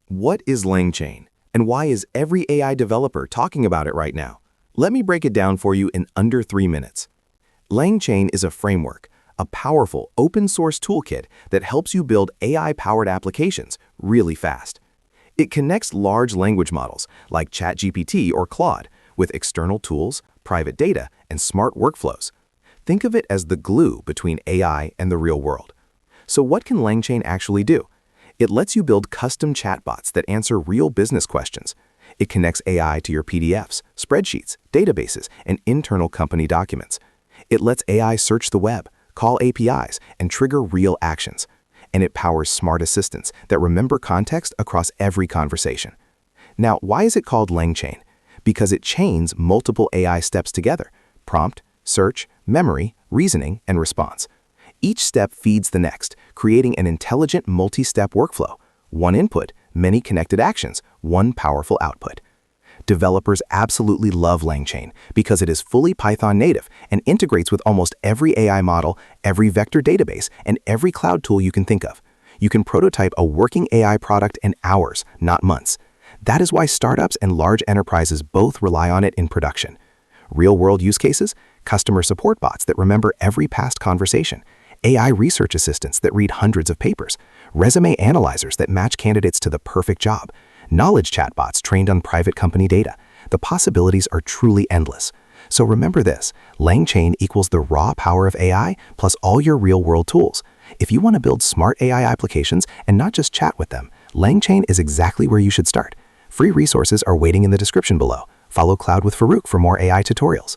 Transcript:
What is LangChain, and why is every AI developer talking about it right now? Let me break it down for you in under 3 minutes. LangChain is a framework, a powerful open-source toolkit that helps you build AI-powered applications really fast. It connects large language models like ChatGPT or Claude with external tools, private data, and smart workflows. Think of it as the glue between AI and the real world. So what can LangChain actually do? It lets you build custom chatbots that answer real business questions. It connects AI to your PDFs, spreadsheets, databases, and internal company documents. It lets AI search the web, call APIs, and trigger real actions. And it powers smart assistants that remember context across every conversation. Now, why is it called LangChain? Because it chains multiple AI steps together: prompt, search, memory, reasoning, and response. Each step feeds the next, creating an intelligent multi-step workflow. One input, many connected actions, one powerful output. Developers absolutely love LangChain because it is fully Python native and integrates with almost every AI model, every vector database, and every cloud tool you can think of. You can prototype a working AI product in hours, not months. That is why startups and large enterprises both rely on it in production. Real-world use cases: customer support bots that remember every past conversation, AI research assistants that read hundreds of papers, resume analyzers that match candidates to the perfect job, knowledge chatbots trained on private company data. The possibilities are truly endless. So remember this: LangChain equals the raw power of AI plus all your real-world tools. If you want to build smart AI applications and not just chat with them, LangChain is exactly where you should start. Free resources are waiting in the description below. Follow Cloud with Farooq for more AI tutorials.